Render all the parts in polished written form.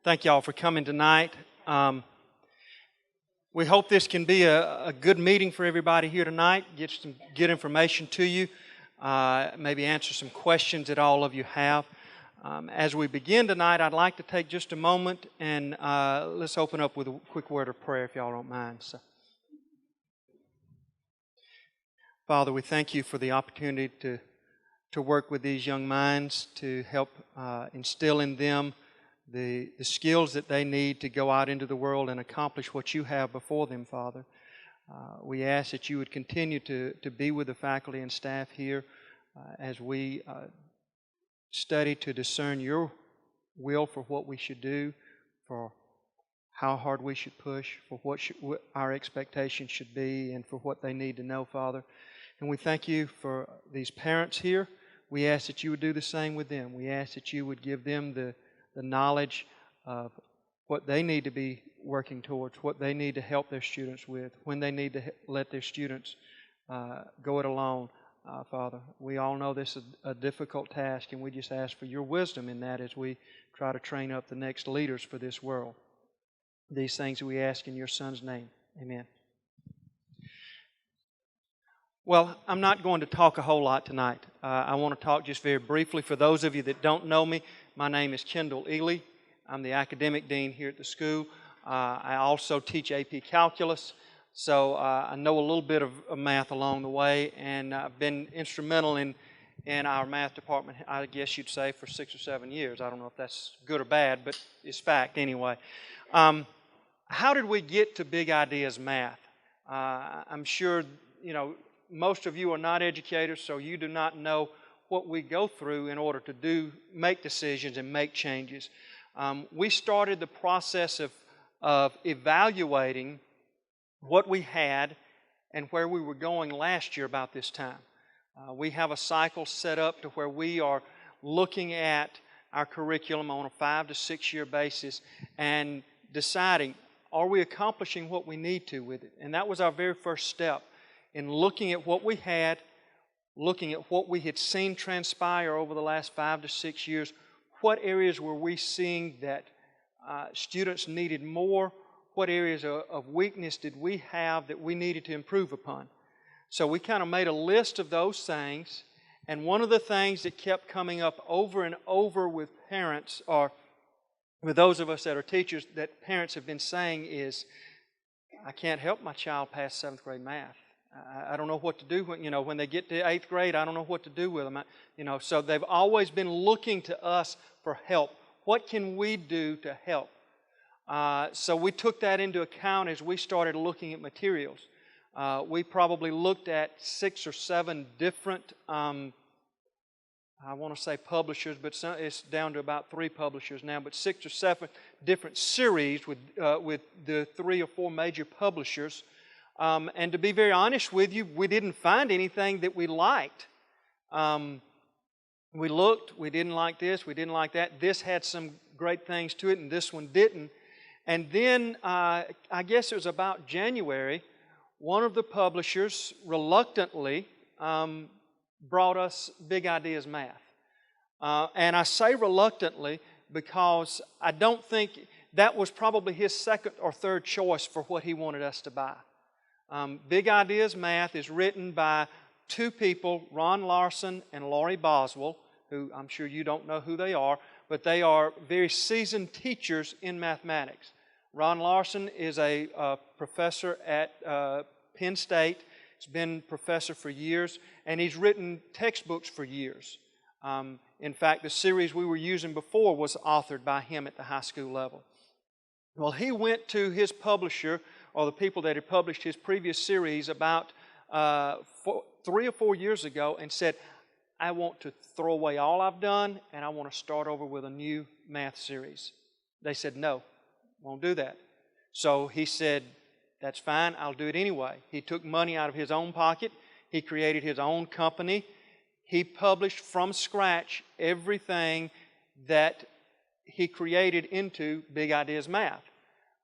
Thank y'all for coming tonight. We hope this can be a good meeting for everybody here tonight, get some good information to you, maybe answer some questions that all of you have. As we begin tonight, I'd like to take just a moment and let's open up with a quick word of prayer if y'all don't mind. So, Father, we thank you for the opportunity to work with these young minds, to help instill in them the skills that they need to go out into the world and accomplish what you have before them, Father. We ask that you would continue to be with the faculty and staff here as we study to discern your will for what we should do, for how hard we should push, for what our expectations should be, and for what they need to know, Father. And we thank you for these parents here. We ask that you would do the same with them. We ask that you would give them the knowledge of what they need to be working towards, what they need to help their students with, when they need to let their students go it alone, Father. We all know this is a difficult task, and we just ask for your wisdom in that as we try to train up the next leaders for this world. These things we ask in your Son's name. Amen. Well, I'm not going to talk a whole lot tonight. I want to talk just very briefly. For those of you that don't know me, my name is Kendall Ely. I'm the academic dean here at the school. I also teach AP Calculus, so I know a little bit of math along the way, and I've been instrumental in our math department, I guess you'd say, for 6 or 7 years. I don't know if that's good or bad, but it's fact anyway. How did we get to Big Ideas Math? I'm sure, most of you are not educators, so you do not know what we go through in order to make decisions and make changes. We started the process of evaluating what we had and where we were going last year about this time. We have a cycle set up to where we are looking at our curriculum on a 5 to 6 year basis and deciding, are we accomplishing what we need to with it? And that was our very first step in looking at what we had, looking at what we had seen transpire over the last 5 to 6 years. What areas were we seeing that students needed more? What areas of weakness did we have that we needed to improve upon? So we kind of made a list of those things, and one of the things that kept coming up over and over with parents, or with those of us that are teachers, that parents have been saying is, I can't help my child pass 7th grade math. I don't know what to do when they get to 8th grade. I don't know what to do with them. So they've always been looking to us for help. What can we do to help? So we took that into account as we started looking at materials. We probably looked at 6 or 7 different, I want to say publishers, but it's down to about 3 publishers now, but 6 or 7 different series with the 3 or 4 major publishers. And to be very honest with you, we didn't find anything that we liked. We looked, we didn't like this, we didn't like that. This had some great things to it, and this one didn't. And then, I guess it was about January, one of the publishers reluctantly brought us Big Ideas Math. And I say reluctantly because I don't think that was probably his second or third choice for what he wanted us to buy. Big Ideas Math is written by 2 people, Ron Larson and Laurie Boswell, who I'm sure you don't know who they are, but they are very seasoned teachers in mathematics. Ron Larson is a professor at Penn State. He's been professor for years, and he's written textbooks for years. In fact, the series we were using before was authored by him at the high school level. Well, he went to his publisher, or the people that had published his previous series about 3 or 4 years ago, and said, I want to throw away all I've done, and I want to start over with a new math series. They said, no, won't do that. So he said, that's fine, I'll do it anyway. He took money out of his own pocket. He created his own company. He published from scratch everything that he created into Big Ideas Math.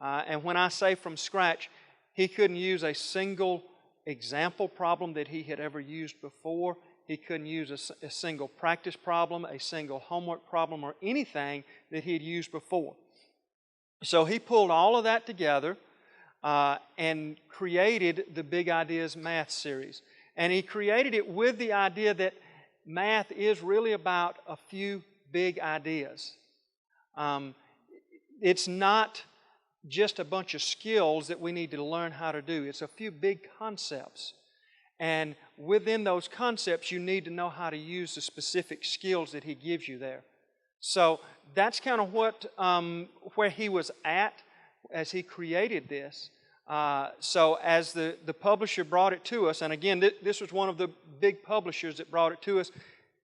And when I say from scratch, he couldn't use a single example problem that he had ever used before. He couldn't use a single practice problem, a single homework problem, or anything that he had used before. So he pulled all of that together and created the Big Ideas Math series. And he created it with the idea that math is really about a few big ideas. It's not just a bunch of skills that we need to learn how to do. It's a few big concepts. And within those concepts, you need to know how to use the specific skills that he gives you there. So that's kind of where he was at as he created this. So as the publisher brought it to us, and again, this was one of the big publishers that brought it to us.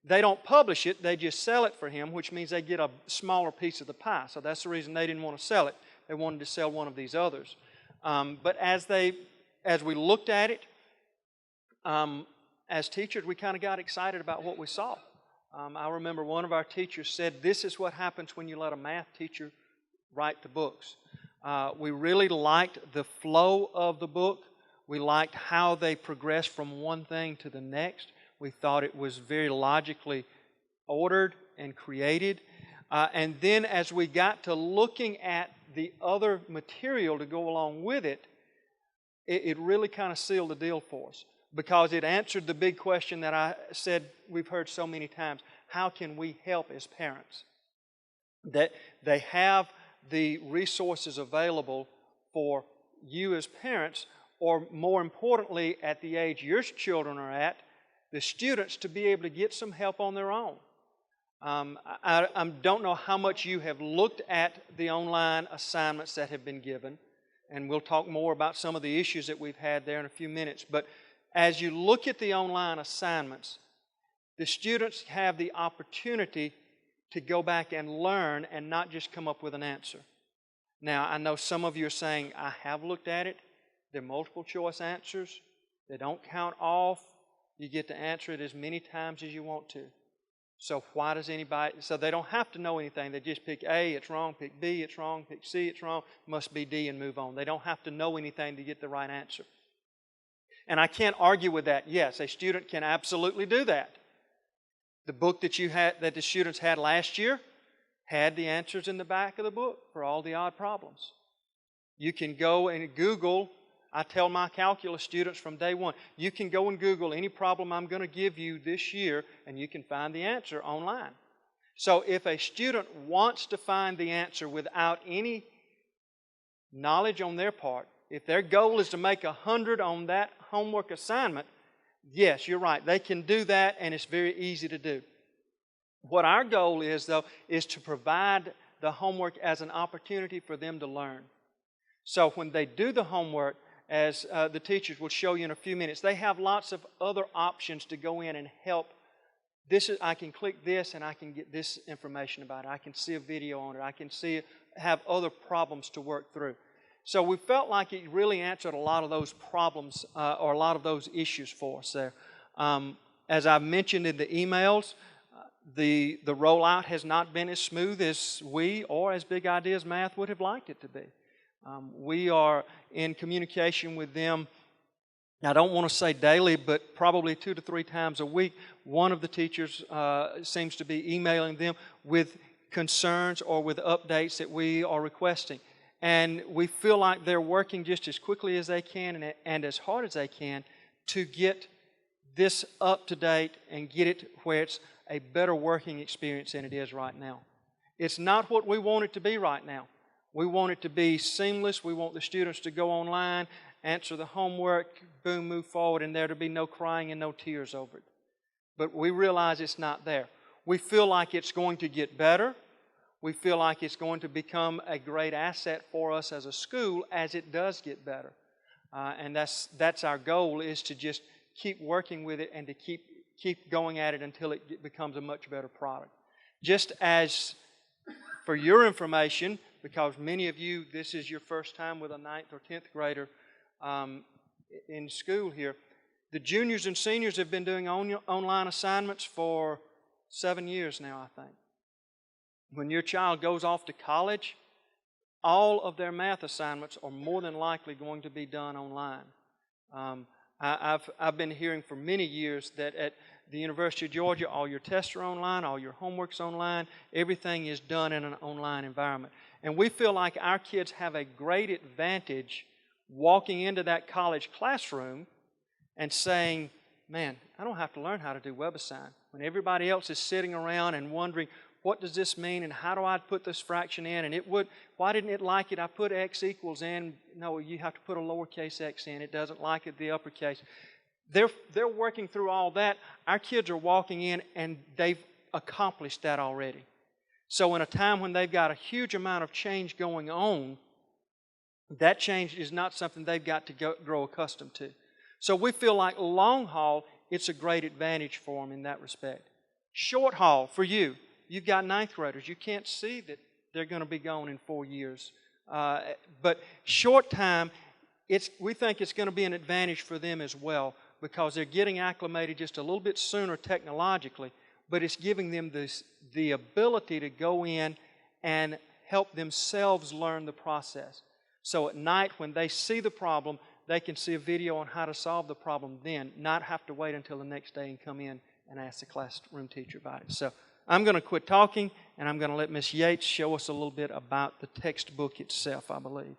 They don't publish it, they just sell it for him, which means they get a smaller piece of the pie. So that's the reason they didn't want to sell it. They wanted to sell one of these others. But as we looked at it, as teachers, we kind of got excited about what we saw. I remember one of our teachers said, "This is what happens when you let a math teacher write the books." We really liked the flow of the book. We liked how they progressed from one thing to the next. We thought it was very logically ordered and created. And then as we got to looking at the other material to go along with it, it really kind of sealed the deal for us, because it answered the big question that I said we've heard so many times: how can we help as parents? That they have the resources available for you as parents, or more importantly, at the age your children are at, the students to be able to get some help on their own. I don't know how much you have looked at the online assignments that have been given, and we'll talk more about some of the issues that we've had there in a few minutes. But as you look at the online assignments, the students have the opportunity to go back and learn and not just come up with an answer. Now, I know some of you are saying, "I have looked at it. They're multiple choice answers. They don't count off. You get to answer it as many times as you want to. So why does anybody..." So they don't have to know anything. They just pick A, it's wrong, pick B, it's wrong, pick C, it's wrong, must be D, and move on. They don't have to know anything to get the right answer. And I can't argue with that. Yes, a student can absolutely do that. The book that the students had last year had the answers in the back of the book for all the odd problems. You can go and Google. I tell my calculus students from day one, you can go and Google any problem I'm going to give you this year, and you can find the answer online. So if a student wants to find the answer without any knowledge on their part, if their goal is to make 100 on that homework assignment, yes, you're right, they can do that, and it's very easy to do. What our goal is, though, is to provide the homework as an opportunity for them to learn. So when they do the homework, as the teachers will show you in a few minutes, they have lots of other options to go in and help. I can click this and I can get this information about it. I can see a video on it. I can have other problems to work through. So we felt like it really answered a lot of those problems or a lot of those issues for us there. As I mentioned in the emails, the rollout has not been as smooth as we or as Big Ideas Math would have liked it to be. We are in communication with them, I don't want to say daily, but probably 2 to 3 times a week. One of the teachers seems to be emailing them with concerns or with updates that we are requesting. And we feel like they're working just as quickly as they can and as hard as they can to get this up to date and get it where it's a better working experience than it is right now. It's not what we want it to be right now. We want it to be seamless. We want the students to go online, answer the homework, boom, move forward, and there to be no crying and no tears over it. But we realize it's not there. We feel like it's going to get better. We feel like it's going to become a great asset for us as a school as it does get better. And that's our goal, is to just keep working with it and to keep going at it until it becomes a much better product. Just as for your information, because many of you, this is your first time with a 9th or 10th grader in school here, the juniors and seniors have been doing online assignments for 7 years now, I think. When your child goes off to college, all of their math assignments are more than likely going to be done online. I've been hearing for many years that at the University of Georgia, all your tests are online, all your homework's online, everything is done in an online environment. And we feel like our kids have a great advantage walking into that college classroom and saying, man, I don't have to learn how to do WebAssign. When everybody else is sitting around and wondering, what does this mean and how do I put this fraction in? And why didn't it like it? I put x equals in. No, you have to put a lowercase x in. It doesn't like it, the uppercase. They're working through all that. Our kids are walking in and they've accomplished that already. So in a time when they've got a huge amount of change going on, that change is not something they've got to grow accustomed to. So we feel like long haul, it's a great advantage for them in that respect. Short haul for you, you've got ninth graders. You can't see that they're going to be gone in 4 years. But short time, we think it's going to be an advantage for them as well because they're getting acclimated just a little bit sooner technologically, but it's giving them the ability to go in and help themselves learn the process. So at night when they see the problem, they can see a video on how to solve the problem then, not have to wait until the next day and come in and ask the classroom teacher about it. So I'm going to quit talking, and I'm going to let Ms. Yates show us a little bit about the textbook itself, I believe.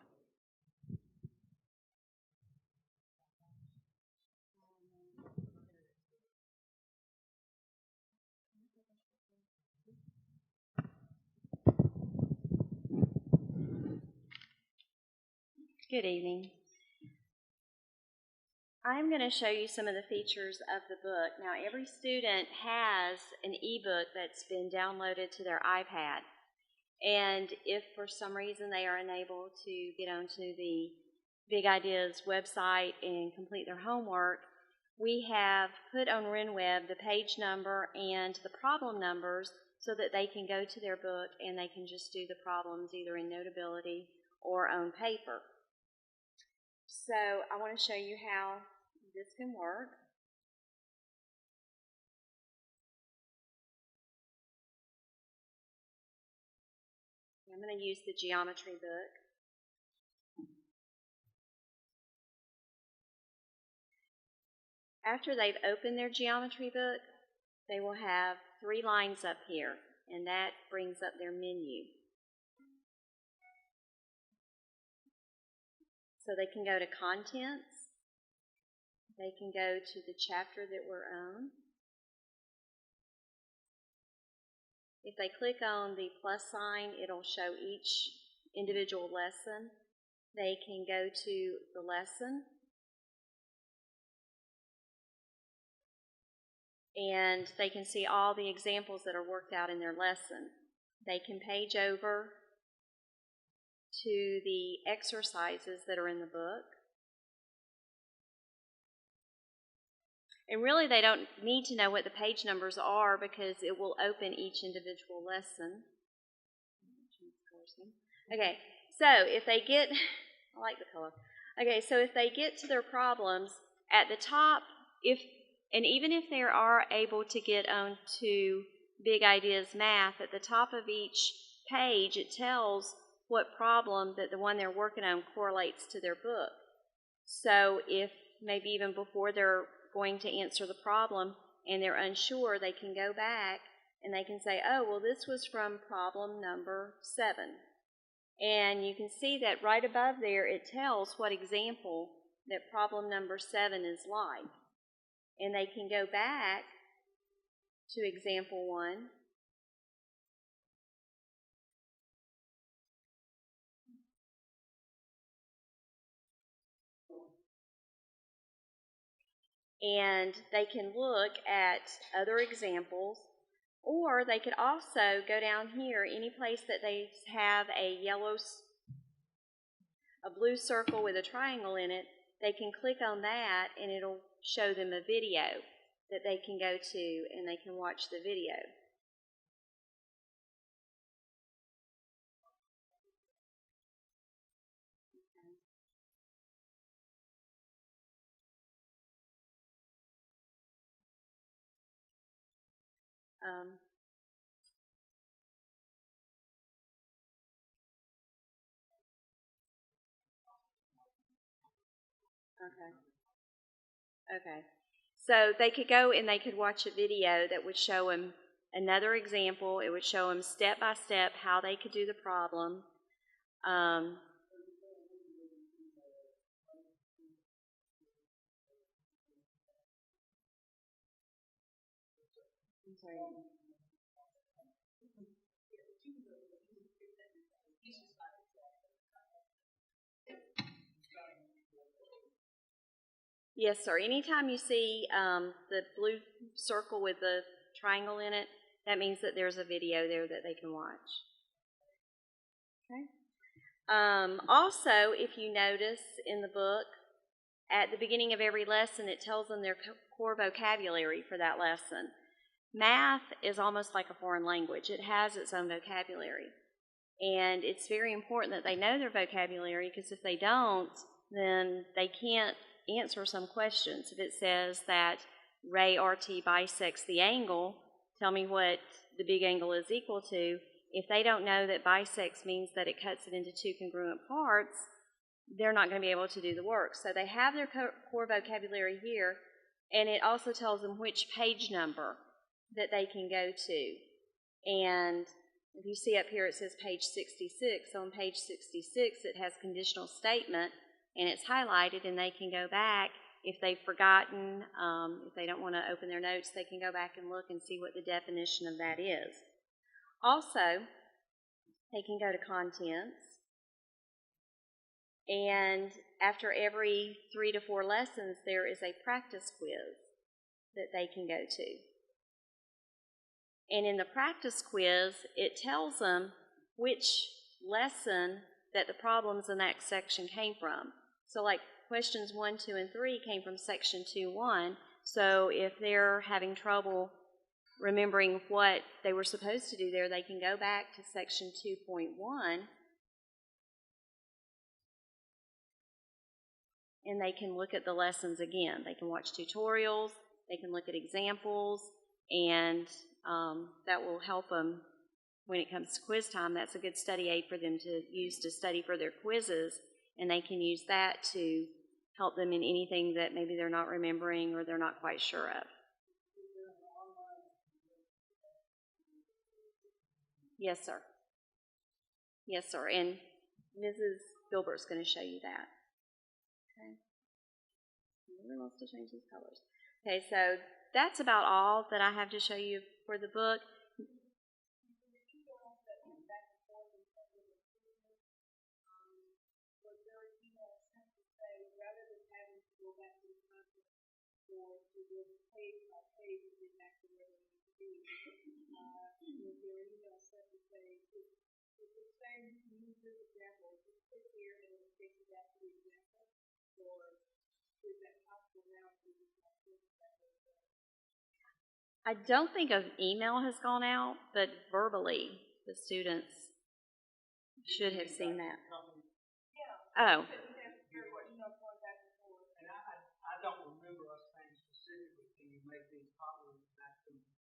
Good evening. I'm going to show you some of the features of the book. Now, every student has an e-book that's been downloaded to their iPad. And if for some reason they are unable to get onto the Big Ideas website and complete their homework, we have put on RenWeb the page number and the problem numbers so that they can go to their book and they can just do the problems either in Notability or on paper. So I want to show you how this can work. I'm going to use the geometry book. After they've opened their geometry book, they will have 3 lines up here, and that brings up their menu. So they can go to Contents. They can go to the chapter that we're on. If they click on the plus sign, it'll show each individual lesson. They can go to the lesson. And they can see all the examples that are worked out in their lesson. They can page over to the exercises that are in the book. And really they don't need to know what the page numbers are because it will open each individual lesson. Okay, so if they get, I like the color. Okay, so if they get to their problems, at the top, even if they are able to get onto Big Ideas Math, at the top of each page it tells what problem that the one they're working on correlates to their book. So if maybe even before they're going to answer the problem and they're unsure, they can go back and they can say, oh, well, this was from problem number 7. And you can see that right above there it tells what example that problem number 7 is like. And they can go back to example 1. And they can look at other examples, or they could also go down here, any place that they have a blue circle with a triangle in it, they can click on that and it'll show them a video that they can go to and they can watch the video. Okay. So they could go and they could watch a video that would show them another example. It would show them step by step how they could do the problem. I'm sorry. Yes, sir. Anytime you see the blue circle with the triangle in it, that means that there's a video there that they can watch. Okay. Also, if you notice in the book, at the beginning of every lesson, it tells them their core vocabulary for that lesson. Math is almost like a foreign language. It has its own vocabulary. And it's very important that they know their vocabulary, because if they don't, then they can't answer some questions. If it says that ray RT bisects the angle, tell me what the big angle is equal to. If they don't know that bisects means that it cuts it into two congruent parts, they're not going to be able to do the work. So they have their core vocabulary here, and it also tells them which page number that they can go to. And if you see up here, it says page 66. So on page 66, it has conditional statement, and it's highlighted, and they can go back. If they've forgotten, if they don't want to open their notes, they can go back and look and see what the definition of that is. Also, they can go to contents, and after every 3 to 4 lessons, there is a practice quiz that they can go to. And in the practice quiz, it tells them which lesson that the problems in that section came from. So like questions 1, 2, and 3 came from section 2.1. So if they're having trouble remembering what they were supposed to do there, they can go back to section 2.1 and they can look at the lessons again. They can watch tutorials, they can look at examples, and that will help them when it comes to quiz time. That's a good study aid for them to use to study for their quizzes, and they can use that to help them in anything that maybe they're not remembering or they're not quite sure of. Yes, sir. Yes, sir. And Mrs. Gilbert's going to show you that. Okay. Nobody wants to change these colors. Okay, so that's about all that I have to show you for the book. I don't think an email has gone out, but verbally the students should have seen that. Oh. I don't remember us saying specifically, can you make these copies?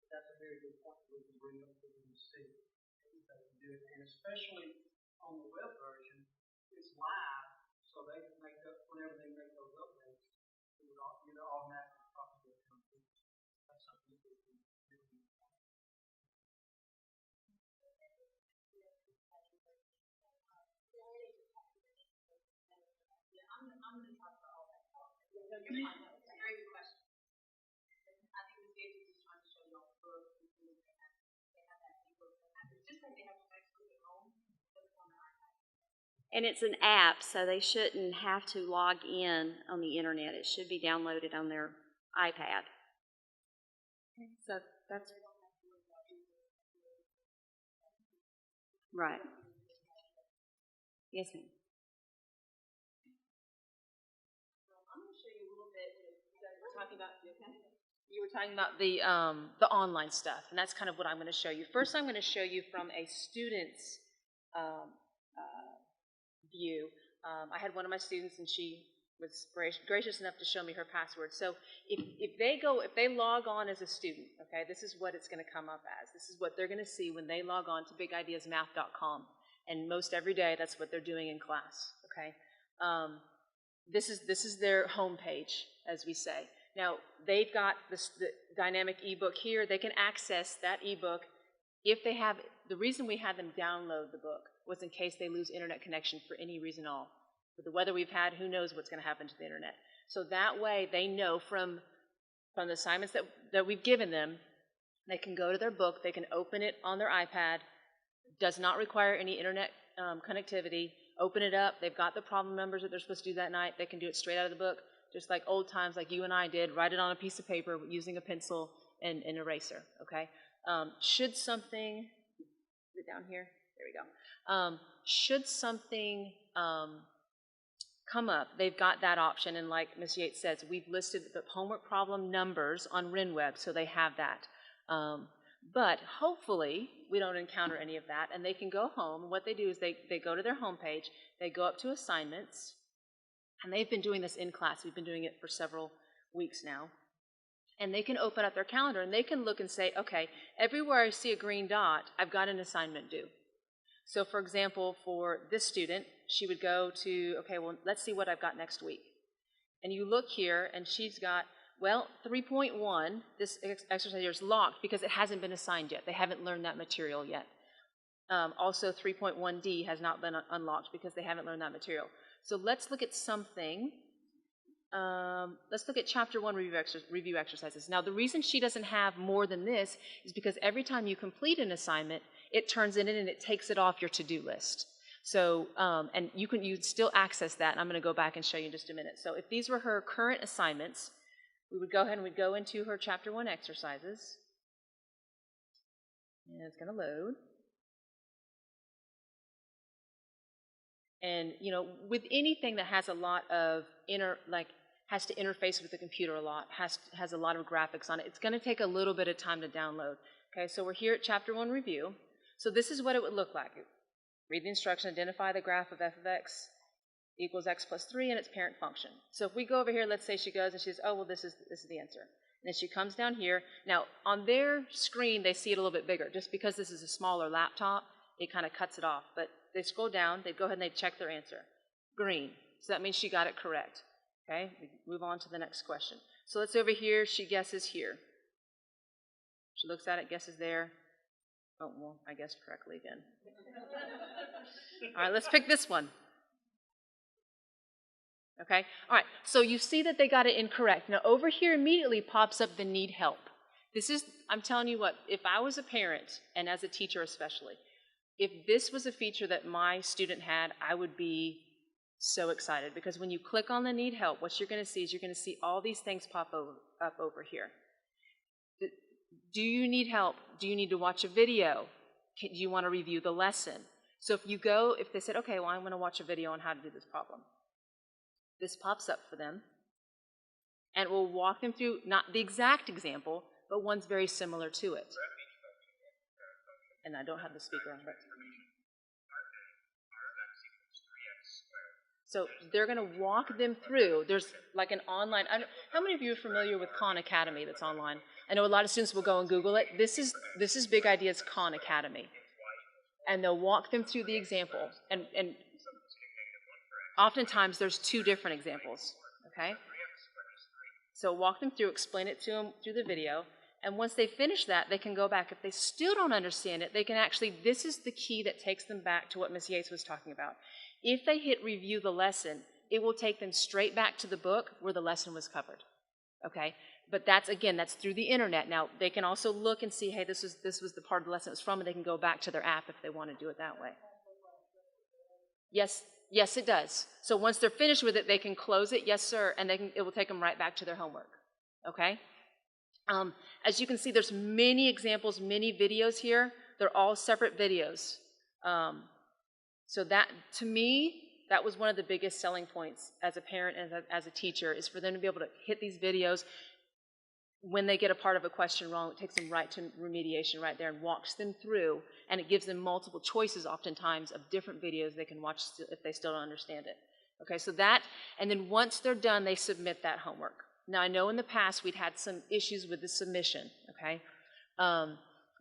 That's a very good point we can bring up to them to see. And especially on the web version, it's live, so they can make up, whenever they make those updates, it would automatically copy their content. That's something that we can do. I'm going to talk about all that. No, you're fine. It's a very good question. I think the stage is just trying to show you all the books and things like that. They have that ebook. It's just like they have textbook at home, but it's on their iPad. And it's an app, so they shouldn't have to log in on the internet. It should be downloaded on their iPad. So that's right. Yes, ma'am. You were talking about the online stuff, and that's kind of what I'm going to show you. First, I'm going to show you from a student's view. I had one of my students, and she was gracious enough to show me her password. So if they log on as a student, okay, this is what it's going to come up as. This is what they're going to see when they log on to bigideasmath.com, and most every day that's what they're doing in class. Okay, this is their home page, as we say. Now, they've got the dynamic ebook here. They can access that ebook if they have. The reason we had them download the book was in case they lose internet connection for any reason at all. With the weather we've had, who knows what's going to happen to the internet. So that way they know from the assignments that we've given them, they can go to their book, they can open it on their iPad, does not require any internet connectivity, open it up, they've got the problem numbers that they're supposed to do that night, they can do it straight out of the book, just like old times like you and I did, write it on a piece of paper using a pencil and an eraser, okay? Should something, is it down here? There we go. Should something come up, they've got that option, and like Ms. Yates says, we've listed the homework problem numbers on RenWeb, so they have that. But hopefully we don't encounter any of that, and they can go home. What they do is they go to their home page, they go up to assignments, and they've been doing this in class. We've been doing it for several weeks now. And they can open up their calendar, and they can look and say, okay, everywhere I see a green dot, I've got an assignment due. So for example, for this student, she would go to, okay, well, let's see what I've got next week. And you look here, and she's got, well, 3.1, this exercise here is locked because it hasn't been assigned yet. They haven't learned that material yet. Also, 3.1D has not been unlocked because they haven't learned that material. So let's look at something. Let's look at Chapter 1 review exercises. Now, the reason she doesn't have more than this is because every time you complete an assignment, it turns it in and it takes it off your to-do list. So, and you'd still access that, and I'm going to go back and show you in just a minute. So if these were her current assignments, we would go ahead and we'd go into her Chapter 1 exercises. And it's going to load. And, you know, with anything that has a lot of has to interface with the computer a lot, has a lot of graphics on it, it's going to take a little bit of time to download. Okay, so we're here at Chapter 1 review. So this is what it would look like. Read the instruction, identify the graph of f of x equals x plus 3 and its parent function. So if we go over here, let's say she goes and she says, oh, well, this is the answer. And then she comes down here. Now, on their screen, they see it a little bit bigger. Just because this is a smaller laptop, it kind of cuts it off. But they scroll down, they go ahead and they check their answer. Green. So that means she got it correct. Okay, we move on to the next question. So let's over here, she guesses here. She looks at it, guesses there. Oh, well, I guessed correctly again. All right, let's pick this one. Okay, all right, so you see that they got it incorrect. Now, over here immediately pops up the need help. This is, I'm telling you what, if I was a parent, and as a teacher especially, if this was a feature that my student had, I would be so excited, because when you click on the need help, what you're going to see is you're going to see all these things pop up over here. Do you need help? Do you need to watch a video? Do you want to review the lesson? So if they said, okay, well, I'm going to watch a video on how to do this problem, this pops up for them, and we'll walk them through, not the exact example, but one's very similar to it. And I don't have the speaker on, but so they're going to walk them through. There's like an online, how many of you are familiar with Khan Academy that's online? I know a lot of students will go and Google it. This is Big Ideas Khan Academy. And they'll walk them through the example. And oftentimes there's two different examples, okay? So walk them through, explain it to them through the video. And once they finish that, they can go back. If they still don't understand it, they can actually, this is the key that takes them back to what Ms. Yates was talking about. If they hit review the lesson, it will take them straight back to the book where the lesson was covered, okay? But that's, again, that's through the internet. Now, they can also look and see, hey, this was the part of the lesson it was from, and they can go back to their app if they want to do it that way. Yes, it does. So once they're finished with it, they can close it, yes, sir, and it will take them right back to their homework, okay? As you can see, there's many examples, many videos here. They're all separate videos. So that, to me, that was one of the biggest selling points as a parent and as a teacher, is for them to be able to hit these videos. When they get a part of a question wrong, it takes them right to remediation right there and walks them through, and it gives them multiple choices oftentimes of different videos they can watch if they still don't understand it. Okay, so that, and then once they're done, they submit that homework. Now, I know in the past we'd had some issues with the submission, okay?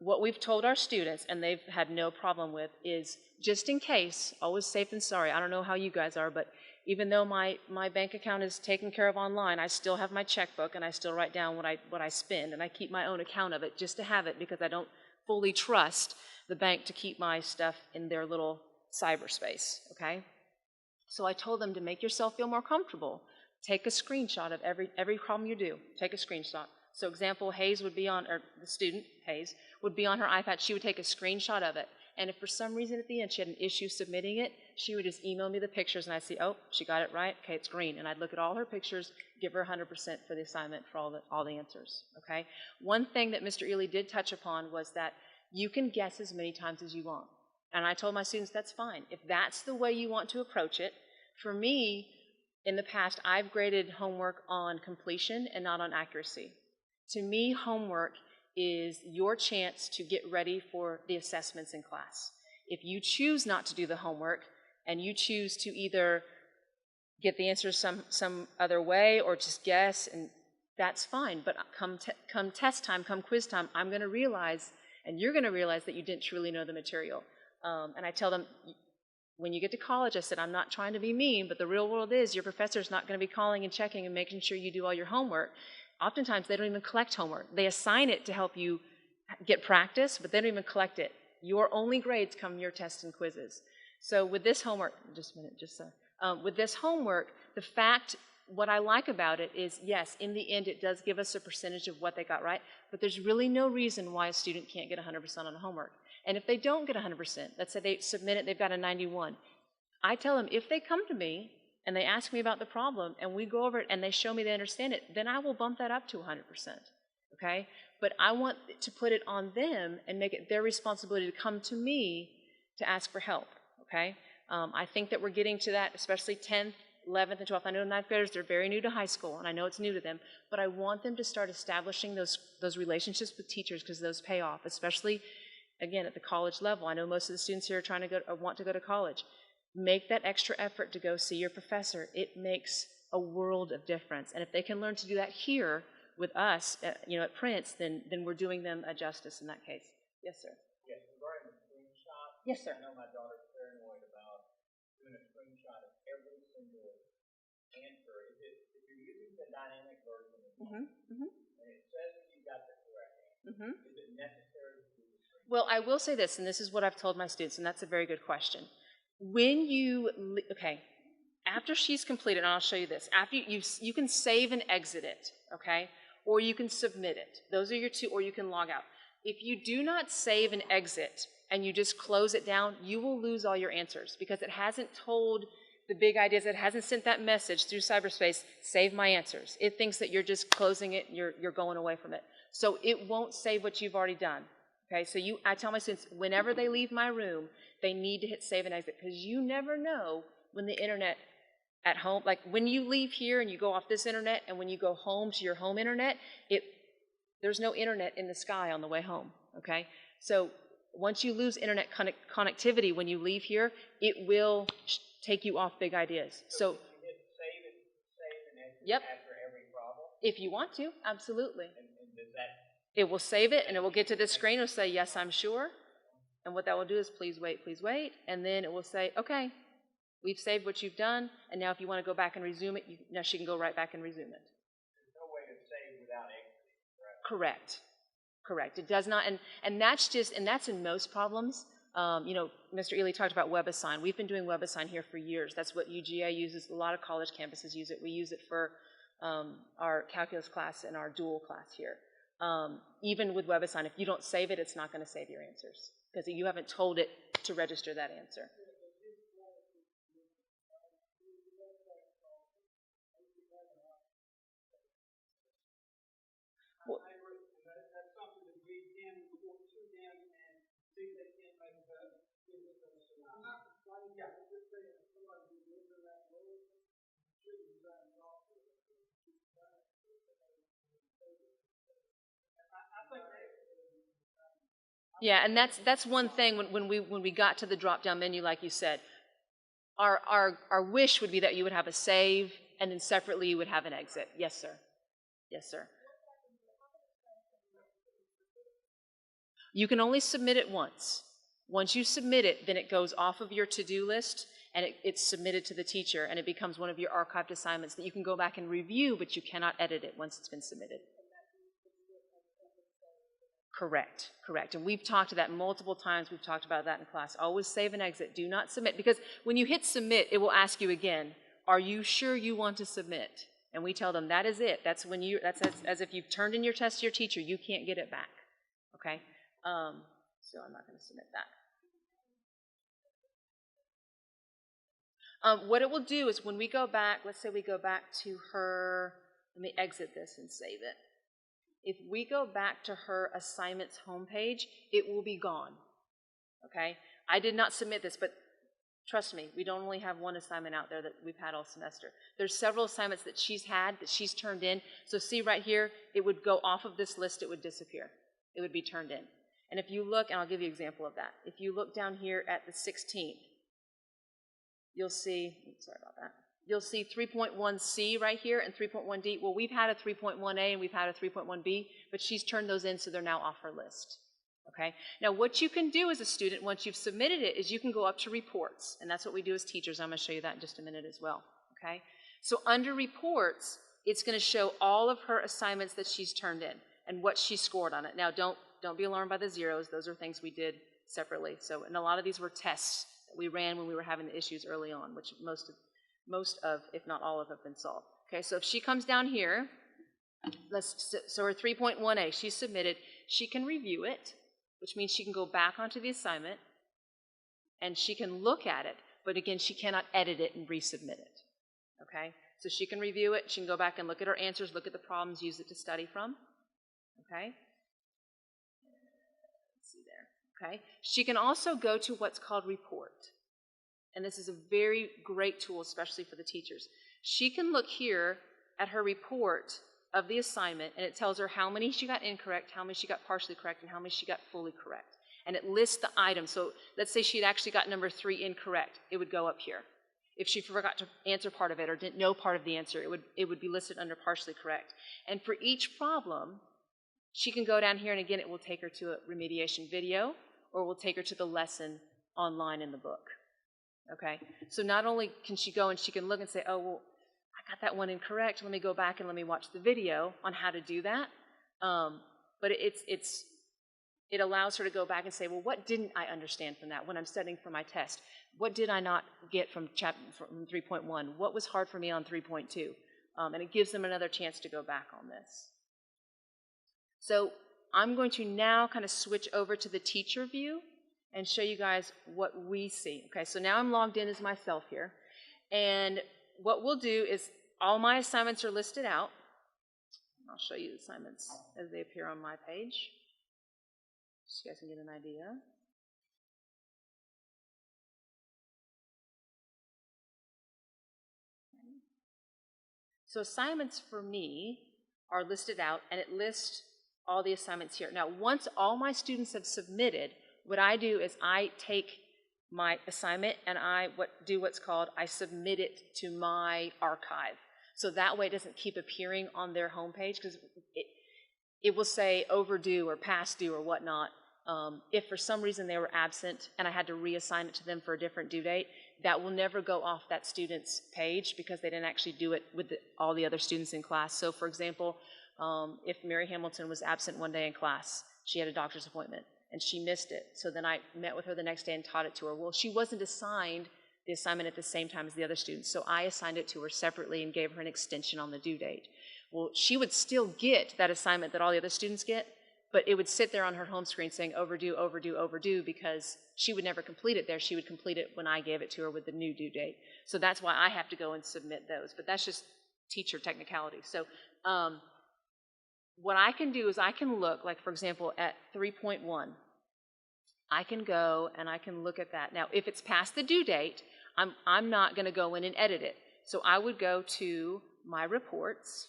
What we've told our students, and they've had no problem with, is just in case, always safe than sorry. I don't know how you guys are, but even though my bank account is taken care of online, I still have my checkbook, and I still write down what I spend, and I keep my own account of it just to have it, because I don't fully trust the bank to keep my stuff in their little cyberspace, okay? So I told them to make yourself feel more comfortable. Take a screenshot of every problem you do. Take a screenshot. So example, Hayes would be on, or the student, Hayes, would be on her iPad. She would take a screenshot of it. And if for some reason at the end she had an issue submitting it, she would just email me the pictures and I'd see, oh, she got it right, okay, it's green. And I'd look at all her pictures, give her 100% for the assignment for all the answers, okay? One thing that Mr. Ely did touch upon was that you can guess as many times as you want. And I told my students, that's fine. If that's the way you want to approach it, for me, in the past, I've graded homework on completion and not on accuracy. To me, homework is your chance to get ready for the assessments in class. If you choose not to do the homework and you choose to either get the answers some other way or just guess, and that's fine. But come test time, come quiz time, I'm going to realize, and you're going to realize that you didn't truly know the material. And I tell them, when you get to college, I said, I'm not trying to be mean, but the real world is your professor's not going to be calling and checking and making sure you do all your homework. Oftentimes, they don't even collect homework. They assign it to help you get practice, but they don't even collect it. Your only grades come your tests and quizzes. So with this homework, just a minute, with this homework, what I like about it is, yes, in the end, it does give us a percentage of what they got right, but there's really no reason why a student can't get 100% on homework. And if they don't get 100%, let's say they submit it, they've got a 91, I tell them, if they come to me and they ask me about the problem and we go over it and they show me they understand it, then I will bump that up to 100%, okay? But I want to put it on them and make it their responsibility to come to me to ask for help, okay? I think that we're getting to that, especially 10th, 11th, and 12th. I know 9th graders, they're very new to high school, and I know it's new to them, but I want them to start establishing those relationships with teachers because those pay off, especially, again, at the college level. I know most of the students here are trying to go or want to go to college. Make that extra effort to go see your professor. It makes a world of difference. And if they can learn to do that here with us, at Prince, then we're doing them a justice in that case. Yes, sir. Yes, regarding the screenshot. Yes, sir. I know my daughter's paranoid about doing a screenshot of every single answer. If you're using the dynamic version and it says that you got the correct answer, is it necessary to do the screenshot? Well, I will say this, and this is what I've told my students, and that's a very good question. When after she's completed, and I'll show you this, after you can save and exit it, okay? Or you can submit it. Those are your two, or you can log out. If you do not save and exit, and you just close it down, you will lose all your answers because it hasn't told the big ideas, it hasn't sent that message through cyberspace, save my answers. It thinks that you're just closing it, you're going away from it. So it won't save what you've already done. Okay, so I tell my students, whenever they leave my room, they need to hit save and exit because you never know when the internet at home, like when you leave here and you go off this internet and when you go home to your home internet, there's no internet in the sky on the way home, okay? So once you lose internet connectivity when you leave here, it will take you off big ideas. So you hit save and exit yep. after every problem? If you want to, absolutely. And does that... It will save it, and it will get to this screen. It will say, yes, I'm sure. And what that will do is, please wait, and then it will say, okay, we've saved what you've done, and now if you want to go back and resume it, now she can go right back and resume it. There's no way to save without exiting, correct? Correct. It does not, and that's in most problems. Mr. Ely talked about WebAssign. We've been doing WebAssign here for years. That's what UGA uses. A lot of college campuses use it. We use it for our calculus class and our dual class here. Even with WebAssign, if you don't save it, it's not going to save your answers because you haven't told it to register that answer. Well, yeah, and that's one thing when we got to the drop-down menu, like you said, our wish would be that you would have a save and then separately you would have an exit. Yes, sir. Yes, sir. You can only submit it once. Once you submit it, then it goes off of your to-do list and it's submitted to the teacher and it becomes one of your archived assignments that you can go back and review, but you cannot edit it once it's been submitted. Correct, correct. And we've talked to that multiple times. We've talked about that in class. Always save and exit. Do not submit, because when you hit submit, it will ask you again, are you sure you want to submit? And we tell them that is it. That's when that's as if you've turned in your test to your teacher. You can't get it back. Okay? So I'm not going to submit that. What it will do is when we go back, let's say we go back to her, let me exit this and save it. If we go back to her assignments homepage, it will be gone. Okay? I did not submit this, but trust me, we don't only have one assignment out there that we've had all semester. There's several assignments that she's had, that she's turned in. So see right here, it would go off of this list, it would disappear. It would be turned in. And if you look, and I'll give you an example of that. If you look down here at the 16th, you'll see, sorry about that. You'll see 3.1C right here and 3.1D. Well, we've had a 3.1A and we've had a 3.1B, but she's turned those in, so they're now off her list. Okay? Now, what you can do as a student, once you've submitted it, is you can go up to reports, and that's what we do as teachers. I'm going to show you that in just a minute as well. Okay? So under reports, it's going to show all of her assignments that she's turned in and what she scored on it. Now, don't be alarmed by the zeros. Those are things we did separately. So, and a lot of these were tests that we ran when we were having the issues early on, which most of, if not all of, have been solved. Okay, so if she comes down here, so her 3.1A, she submitted, she can review it, which means she can go back onto the assignment, and she can look at it, but again, she cannot edit it and resubmit it. Okay, so she can review it, she can go back and look at her answers, look at the problems, use it to study from. Okay, let's see there. Okay, she can also go to what's called report. And this is a very great tool, especially for the teachers. She can look here at her report of the assignment, and it tells her how many she got incorrect, how many she got partially correct, and how many she got fully correct. And it lists the items. So let's say she'd actually got number 3 incorrect. It would go up here. If she forgot to answer part of it or didn't know part of the answer, it would be listed under partially correct. And for each problem, she can go down here, and again, it will take her to a remediation video, or will take her to the lesson online in the book. Okay, so not only can she go and she can look and say, oh, well, I got that one incorrect. Let me go back and let me watch the video on how to do that. But it allows her to go back and say, well, what didn't I understand from that when I'm studying for my test? What did I not get from 3.1? What was hard for me on 3.2? And it gives them another chance to go back on this. So I'm going to now kind of switch over to the teacher view and show you guys what we see. Okay, so now I'm logged in as myself here. And what we'll do is all my assignments are listed out. I'll show you the assignments as they appear on my page, so you guys can get an idea. So assignments for me are listed out, and it lists all the assignments here. Now, once all my students have submitted, what I do is I take my assignment and I do what's called, I submit it to my archive. So that way it doesn't keep appearing on their homepage, because it will say overdue or past due or whatnot. If for some reason they were absent and I had to reassign it to them for a different due date, that will never go off that student's page because they didn't actually do it with all the other students in class. So for example, if Mary Hamilton was absent one day in class, she had a doctor's appointment, and she missed it. So then I met with her the next day and taught it to her. Well, she wasn't assigned the assignment at the same time as the other students, so I assigned it to her separately and gave her an extension on the due date. Well, she would still get that assignment that all the other students get, but it would sit there on her home screen saying overdue, overdue, overdue, because she would never complete it there. She would complete it when I gave it to her with the new due date. So that's why I have to go and submit those, but that's just teacher technicality. So what I can do is I can look, like for example, at 3.1. I can go and I can look at that. Now, if it's past the due date, I'm not going to go in and edit it. So I would go to my reports.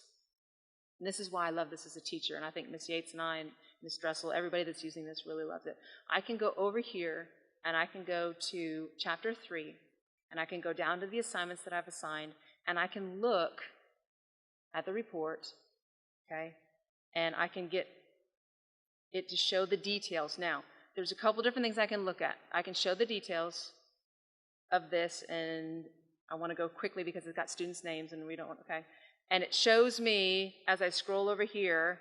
And this is why I love this as a teacher, and I think Ms. Yates and I and Ms. Dressel, everybody that's using this really loves it. I can go over here and I can go to Chapter 3, and I can go down to the assignments that I've assigned, and I can look at the report, okay? And I can get it to show the details. Now, there's a couple different things I can look at. I can show the details of this, and I want to go quickly because it's got students' names and we don't want, okay? And it shows me, as I scroll over here,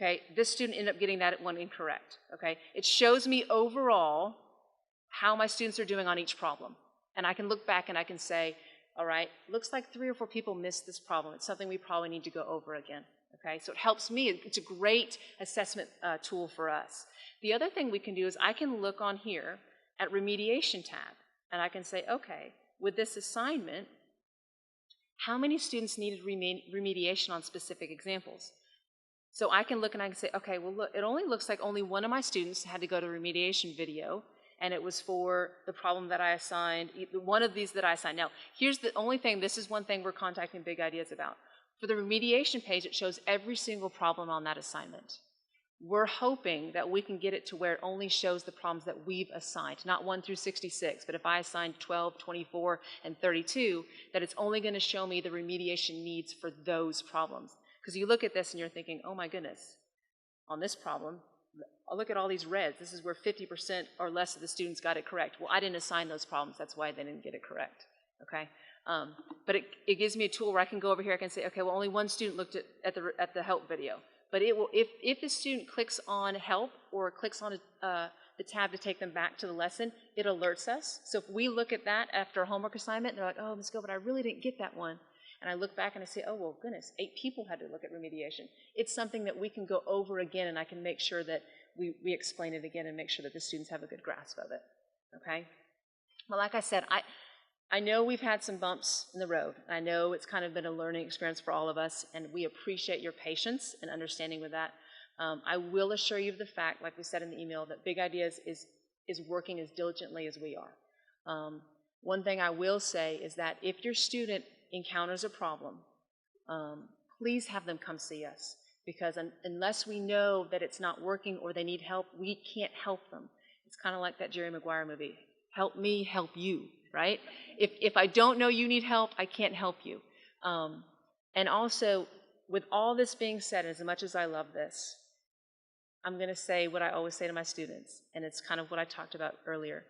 Okay, this student ended up getting that one incorrect. Okay, it shows me overall how my students are doing on each problem. And I can look back and I can say, all right, looks like 3 or 4 people missed this problem. It's something we probably need to go over again. Okay, so it helps me. It's a great assessment tool for us. The other thing we can do is I can look on here at remediation tab, and I can say, okay, with this assignment, how many students needed remediation on specific examples? So I can look and I can say, okay, well, look, it only looks like only one of my students had to go to remediation video, and it was for the problem that I assigned, one of these that I assigned. Now, here's the only thing, this is one thing we're contacting Big Ideas about. For the remediation page, it shows every single problem on that assignment. We're hoping that we can get it to where it only shows the problems that we've assigned, not 1 through 66, but if I assigned 12, 24, and 32, that it's only going to show me the remediation needs for those problems. Because you look at this and you're thinking, oh my goodness, on this problem, I'll look at all these reds. This is where 50% or less of the students got it correct. Well, I didn't assign those problems. That's why they didn't get it correct. Okay? But it gives me a tool where I can go over here. I can say, okay, well, only one student looked at the help video. But it will, if the student clicks on help or clicks on the tab to take them back to the lesson, it alerts us. So if we look at that after a homework assignment, and they're like, oh, Ms. Gill, but I really didn't get that one. And I look back and I say, oh, well, goodness, 8 people had to look at remediation. It's something that we can go over again, and I can make sure that we explain it again and make sure that the students have a good grasp of it. Okay? Well, like I said, I know we've had some bumps in the road. I know it's kind of been a learning experience for all of us, and we appreciate your patience and understanding with that. I will assure you of the fact, like we said in the email, that Big Ideas is working as diligently as we are. One thing I will say is that if your student encounters a problem, please have them come see us, because unless we know that it's not working or they need help, we can't help them. It's kind of like that Jerry Maguire movie, help me, help you, right? If I don't know you need help, I can't help you. And also, with all this being said, as much as I love this, I'm going to say what I always say to my students, and it's kind of what I talked about earlier.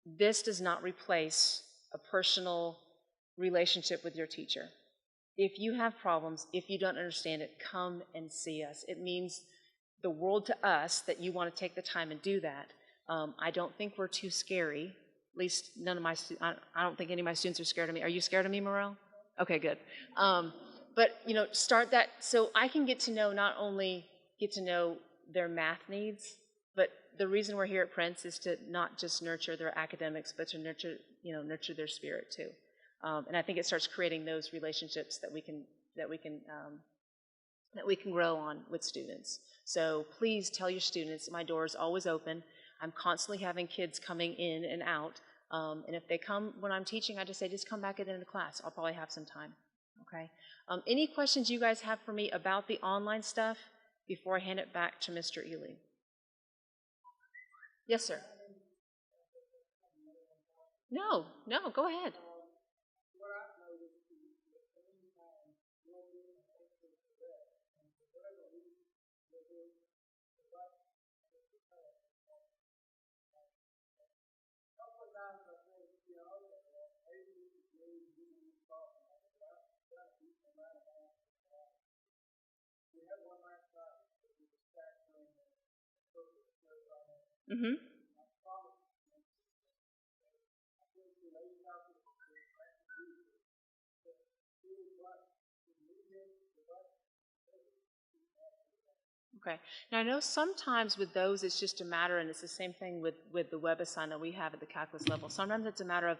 This does not replace a personal relationship with your teacher. If you have problems, if you don't understand it, come and see us. It means the world to us that you want to take the time and do that. I don't think we're too scary. At least none of my students, I don't think any of my students are scared of me. Are you scared of me, Morel? Okay, good. But, you know, start that so I can get to know, not only get to know their math needs, but the reason we're here at Prince is to not just nurture their academics, but to nurture their spirit too. And I think it starts creating those relationships that we can grow on with students. So please tell your students my door is always open. I'm constantly having kids coming in and out. And if they come when I'm teaching, I just say, just come back at the end of the class. I'll probably have some time. Okay. Any questions you guys have for me about the online stuff before I hand it back to Mr. Ely? Yes, sir. No, go ahead. Mm-hmm. Okay. Now I know sometimes with those it's just a matter, and it's the same thing with the web assign that we have at the calculus level. Sometimes it's a matter of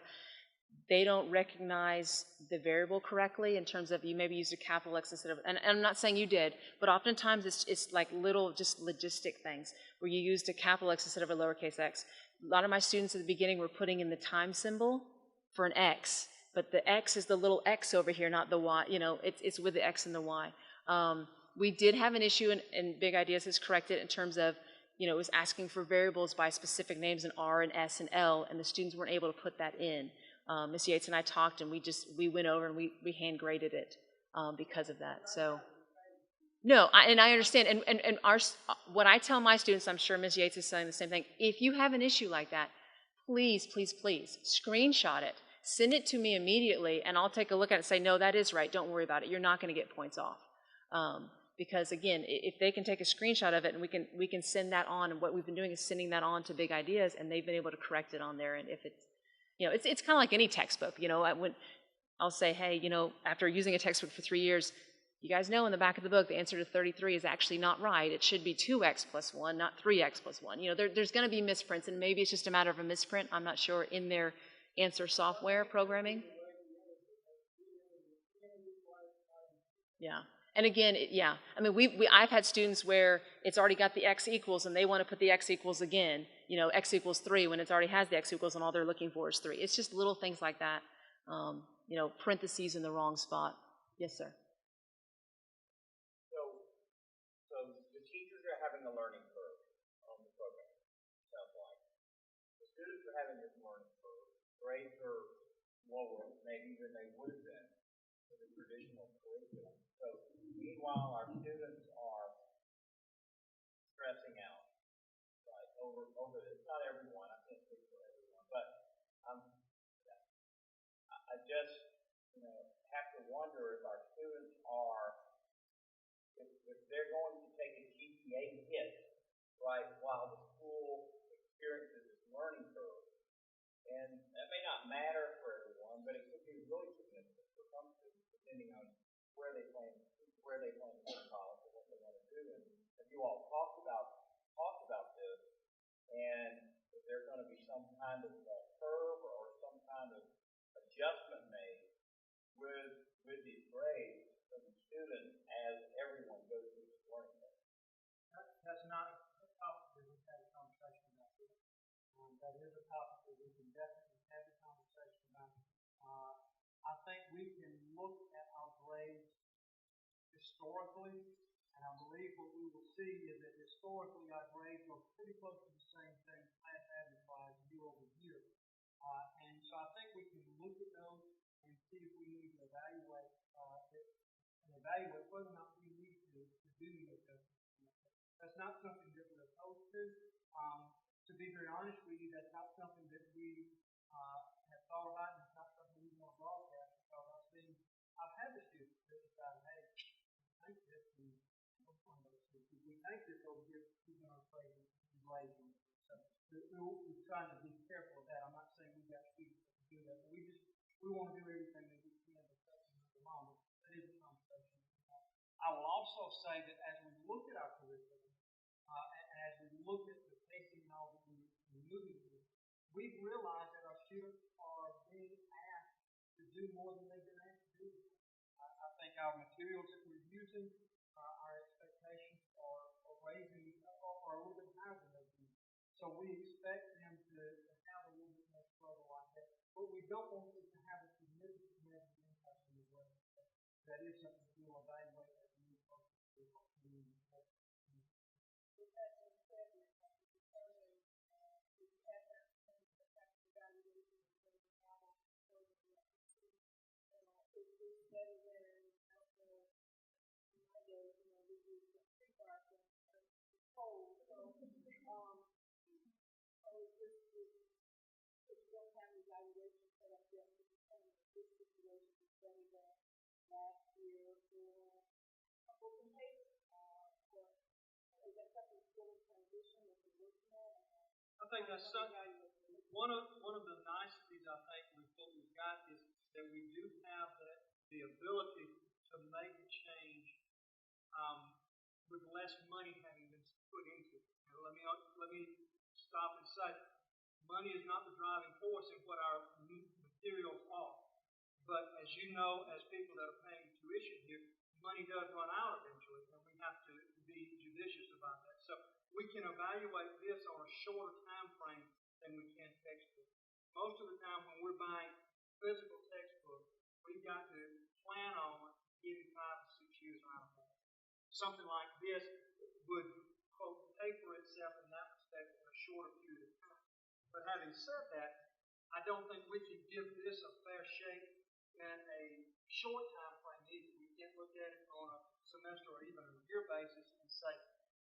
they don't recognize the variable correctly in terms of you maybe used a capital X instead of, and I'm not saying you did, but oftentimes it's like little just logistic things where you used a capital X instead of a lowercase x. A lot of my students at the beginning were putting in the time symbol for an X, but the X is the little X over here, not the Y. You know, it's with the X and the Y. We did have an issue, and Big Ideas has corrected in terms of, you know, it was asking for variables by specific names in R and S and L, and the students weren't able to put that in. Ms. Yates and I talked, and we went over and we hand graded it because of that. So, no, I understand. And what I tell my students, I'm sure Ms. Yates is saying the same thing. If you have an issue like that, please, please, please screenshot it, send it to me immediately, and I'll take a look at it and say, no, that is right. Don't worry about it. You're not going to get points off. because again, if they can take a screenshot of it and we can send that on, and what we've been doing is sending that on to Big Ideas, and they've been able to correct it on there. And if it's, it's kind of like any textbook. I'll say, hey, after using a textbook for 3 years, you guys know in the back of the book the answer to 33 is actually not right. It should be 2x plus 1, not 3x plus 1. There's going to be misprints, and maybe it's just a matter of a misprint. I'm not sure in their answer software programming. Yeah. And again, I've had students where it's already got the x equals, and they want to put the x equals again, x equals 3 when it already has the x equals, and all they're looking for is 3. It's just little things like that. Parentheses in the wrong spot. Yes, sir. So the teachers are having a learning curve on the program, sounds like. The students are having this learning curve. Grades are lower maybe than they would have been for the traditional curriculum. So meanwhile, our students are stressing out, right, over this. Not everyone, I can't speak for everyone, but I just have to wonder if our students are, if they're going to take a GPA hit, right, while the school experiences this learning curve. And that may not matter for everyone, but it could be really significant for some students, depending on where they plan to go to college and what they want to do. And you all talked about this, and if there's going to be some kind of curve or some kind of adjustment made with these grades for the students as everyone goes through this learning curve. That's not a topic that we've had a conversation about. That is a topic that we can definitely have a conversation about. I think we can look at our grades historically, and I believe what we will see is that historically our grades are pretty close to the same thing, class average-wise, year over year. And so I think we can look at those and see if we need to evaluate whether or not we need to do the adjustments. That's not something that we're opposed to. To be very honest with you, that's not something that we have thought about, and it's not something we want to broadcast, because I've had the students that decide, hey, we think this, and we think this over here, we're going to play the grades on it. So we're trying to be careful of that. I'm not saying we've got students that can do that, but we want to do everything that we can to help them along. That is a conversation. I will also say that as we look at our curriculum, and as we look at the pacing and all that we're moving to, we've realized that our students are being asked to do more than they've been asked to do. I think our materials that we're using, our expectations are raising, are a little bit higher than they've been. So we expect them to have a little bit more struggle like that. But we don't want them to have a significant negative impact on the grade. That is something we'll evaluate as we move forward. I think that's one of the niceties I think with what we've got is that we do have the ability to make a change with less money having been put into it. Let me stop and say, money is not the driving force in what our materials are. But as you know, as people that are paying tuition here, money does run out eventually, and we have to be judicious about that. So we can evaluate this on a shorter time frame than we can textbook. Most of the time when we're buying physical textbooks, we've got to plan on getting 5 to 6 years out of that. Something like this would, quote, pay for itself in that respect in a shorter period of time. But having said that, I don't think we can give this a fair shake in a short time frame either. We can't look at it on a semester or even a year basis and say,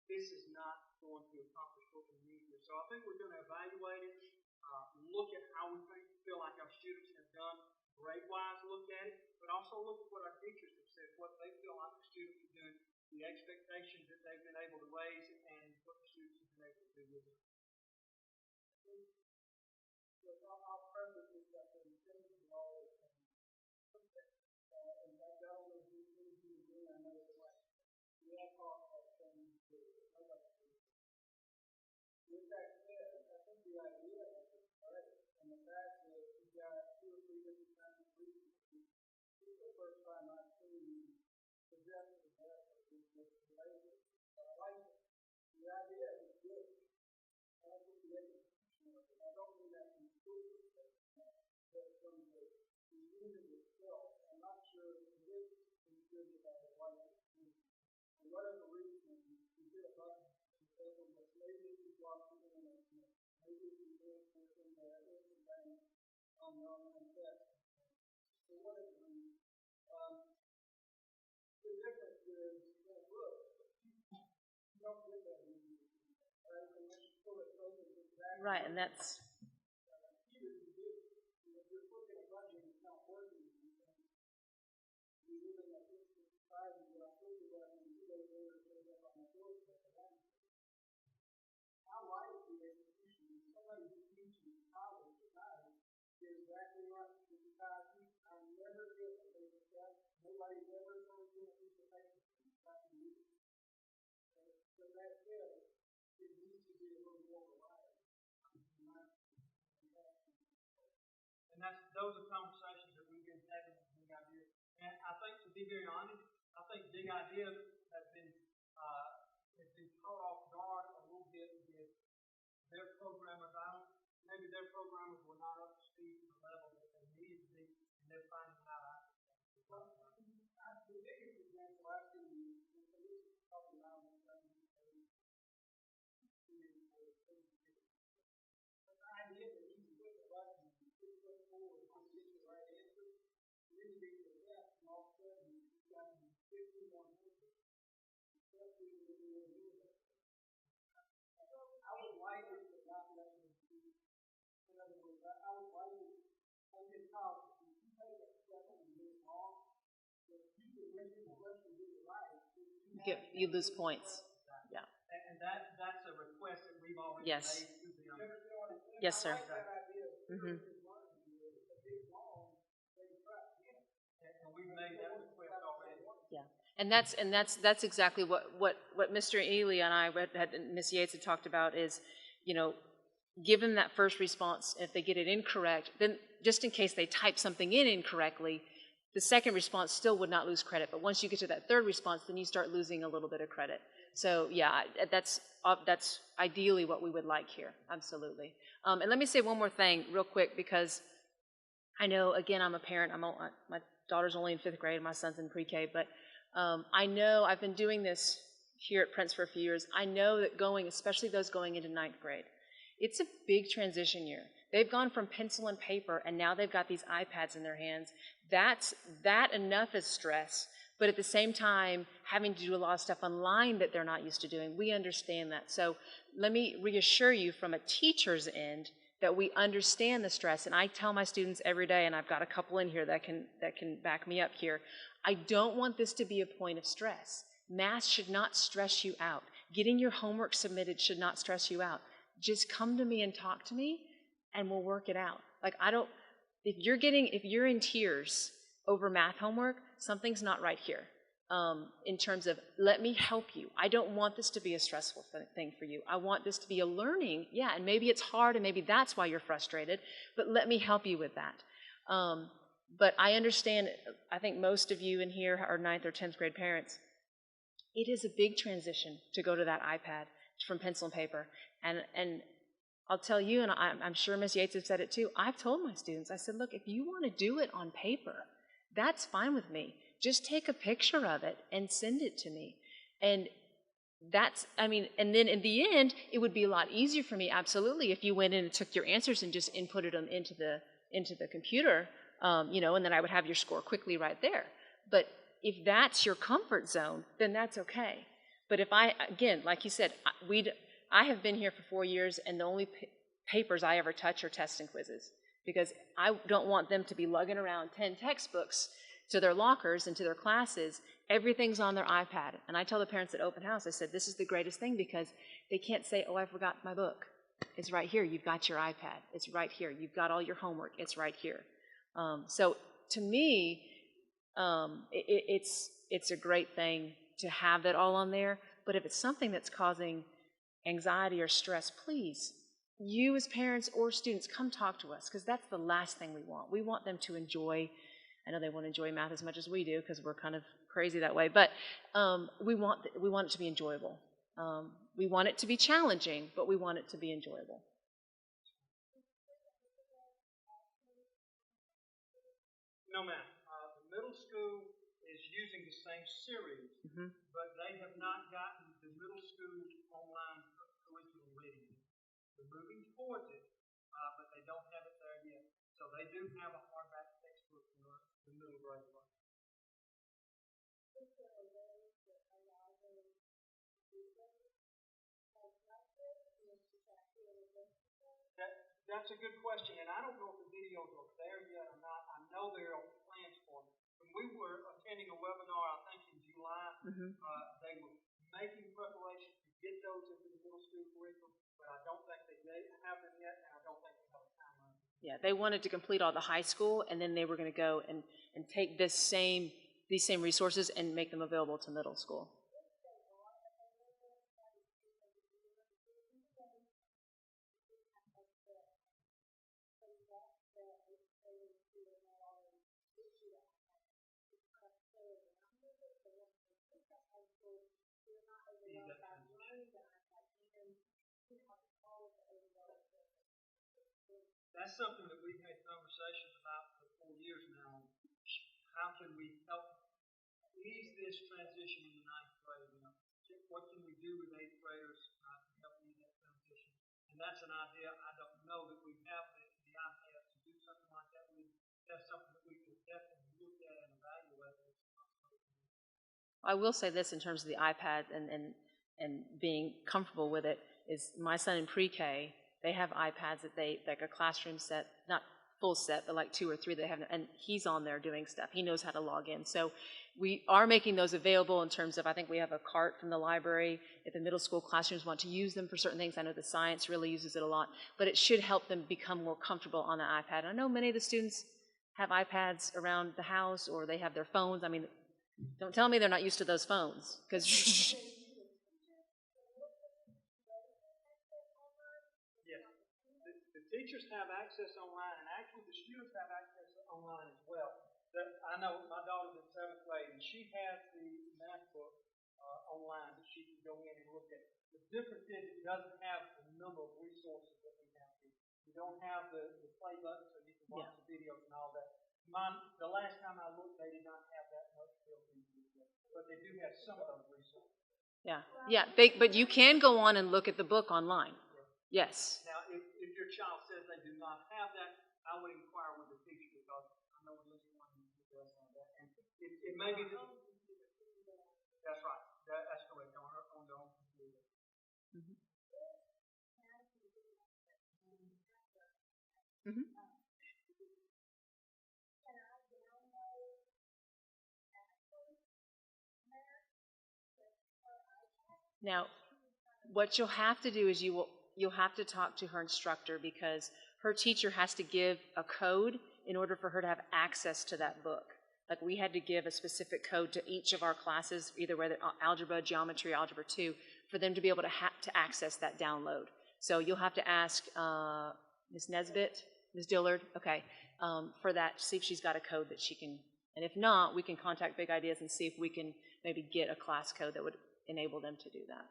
this is not going to accomplish what we need here. So I think we're going to evaluate it, look at how we feel like our students have done grade-wise, look at it, but also look at what our teachers have said, what they feel like the students are doing the expectations that they've been able to raise and what the students have been able to do with it. I'll preface this by saying things are always and that's always the thing to do. I know that we have talked about things that nobody can. With that said, I think the idea of it is great, and the fact that we've got 2 or 3 different kinds of resources. This is the first time I've seen suggested that with labels. I like it. The idea is good. I think the execution of it. I don't mean that from school perspective, but from the unit itself. I'm not sure if it is considered by the white community. For whatever reason, you hit a button and say, well, maybe if you block the internet, maybe if you do something that isn't bank on your online test. For whatever reason. The difference is, well, look, you don't get that easy. Right? Unless you pull it closer to exactly. Right, and that's. If you're looking at a budget and it's not working, you're living at this society where I told you that in 2 days later it shows up on my doorstep. I like the execution. Somebody who teaches college tonight is exactly right. I never get a paper check. Nobody ever turns in a piece of paper. So that said, it needs to be a little more reliable. And those are conversations that we've been having with Big Idea. And I think, to be very honest, I think Big Idea has been caught off guard a little bit with their programmers. Maybe their programmers were not up to speed to the level that they needed to be, and they're finding out. The biggest example I see is this is probably not the same. But the idea that you can click a button and click forward and get the right answer, and then you get to the test, and all of a sudden you've got 50 more answers. Especially when you're doing that. I would like it to not let me see. In other words, I would like it as in college. If you take a second and do it wrong, if you can make the question do it right, You lose points. Yeah. And that's a request that we've already Yes. made to them. Yes, sir. And we've made that request already. Yeah, and that's exactly what Mr. Ely and I and Ms. Yates had talked about is, give them that first response. If they get it incorrect, then just in case they type something in incorrectly, the second response still would not lose credit. But once you get to that third response, then you start losing a little bit of credit. So yeah, that's ideally what we would like here. Absolutely. And let me say one more thing real quick, because I know, again, I'm a parent. My daughter's only in 5th grade. My son's in pre-K. But I know I've been doing this here at Prince for a few years. I know that especially those going into 9th grade, it's a big transition year. They've gone from pencil and paper, and now they've got these iPads in their hands. That enough is stress. But at the same time, having to do a lot of stuff online that they're not used to doing, we understand that. So let me reassure you from a teacher's end that we understand the stress. And I tell my students every day, and I've got a couple in here that can back me up here, I don't want this to be a point of stress. Math should not stress you out. Getting your homework submitted should not stress you out. Just come to me and talk to me, and we'll work it out. If you're in tears over math homework, something's not right here. In terms of, let me help you. I don't want this to be a stressful thing for you. I want this to be a learning, and maybe it's hard, and maybe that's why you're frustrated, but let me help you with that. But I understand, I think most of you in here are 9th or 10th grade parents. It is a big transition to go to that iPad from pencil and paper. And I'll tell you, and I'm sure Ms. Yates has said it too, I've told my students, I said, look, if you want to do it on paper, that's fine with me. Just take a picture of it and send it to me. And and then in the end, it would be a lot easier for me, absolutely, if you went in and took your answers and just inputted them into the computer, and then I would have your score quickly right there. But if that's your comfort zone, then that's okay. But if again, like you said, I have been here for 4 years, and the only papers I ever touch are tests and quizzes, because I don't want them to be lugging around 10 textbooks to their lockers and to their classes, everything's on their iPad. And I tell the parents at open house, I said, this is the greatest thing because they can't say, oh, I forgot my book. It's right here. You've got your iPad. It's right here. You've got all your homework. It's right here. So to me, it's a great thing to have it all on there. But if it's something that's causing anxiety or stress, please, you as parents or students, come talk to us, because that's the last thing we want. We want them to enjoy. I know they won't enjoy math as much as we do because we're kind of crazy that way, but we want it to be enjoyable. We want it to be challenging, but we want it to be enjoyable. No, ma'am. The middle school is using the same series, but they have not gotten the middle school online curriculum ready yet. They're moving towards it, but they don't have it there yet. So they do have a hardback textbook for the middle grade class. That's a good question, and I don't know if the videos are there yet or not. I know there are plans for them. When we were attending a webinar, I think in July, they were making preparations to get those into the middle school curriculum, but I don't think they have them yet, and I don't think they have a timeline. Yeah, they wanted to complete all the high school, and then they were going to go and take these same resources and make them available to middle school. That's something that we've had conversations about for 4 years now. How can we help ease this transition in the 9th grade? You know, what can we do with 8th graders to help ease that transition? And that's an idea. I don't know that we have the iPad to do something like that. That's something that we could definitely look at and evaluate. I will say this in terms of the iPad and being comfortable with it is my son in pre-K, they have iPads that like a classroom set, not full set, but like 2 or 3 they have, and he's on there doing stuff. He knows how to log in. So we are making those available in terms of, I think we have a cart from the library if the middle school classrooms want to use them for certain things. I know the science really uses it a lot, but it should help them become more comfortable on the iPad. I know many of the students have iPads around the house or they have their phones. I mean, don't tell me they're not used to those phones, because Teachers have access online, and actually the students have access online as well. I know my daughter's in 7th grade, and she has the math book online that she can go in and look at. The difference is it doesn't have the number of resources that we have here. We don't have the play button so you can watch the videos and all that. The last time I looked, they did not have that much built into it, but they do have some of those resources. Yeah. But you can go on and look at the book online. Yes. Now, if your child says they do not have that, I would inquire with the teacher because I know at least one who does have that. And it may be that's right. That's correct. On their own computer. Now, what you'll have to do is you'll have to talk to her instructor, because her teacher has to give a code in order for her to have access to that book. Like we had to give a specific code to each of our classes, either whether algebra, geometry, algebra 2, for them to be able to access that download. So you'll have to ask Ms. Nesbitt, Ms. Dillard, okay, for that, see if she's got a code that she can, and if not, we can contact Big Ideas and see if we can maybe get a class code that would enable them to do that.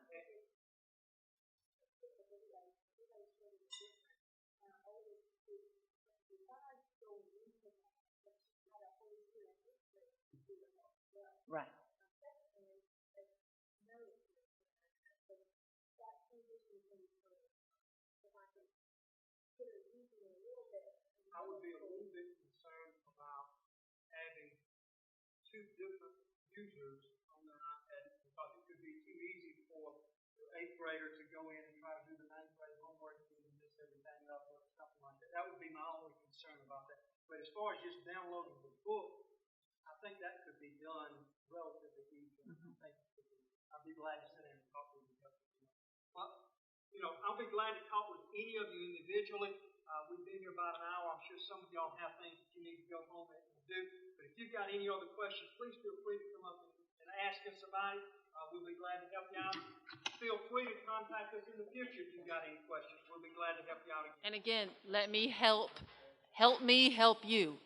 Right. I would be a little bit concerned about having 2 different users on their iPad because it could be too easy for the 8th grader to go in and try to do the 9th grade homework and mess everything up or something like that. That would be my only concern about that. But as far as just downloading the book, I think done relatively easily. I think I'd be glad to sit in and talk with you. Well, you know, I'll be glad to talk with any of you individually. We've been here about an hour. I'm sure some of y'all have things that you need to go home and do. But if you've got any other questions, please feel free to come up and ask us about it. We'll be glad to help you out. Feel free to contact us in the future if you've got any questions. We'll be glad to help you out again. And again, let me help me help you.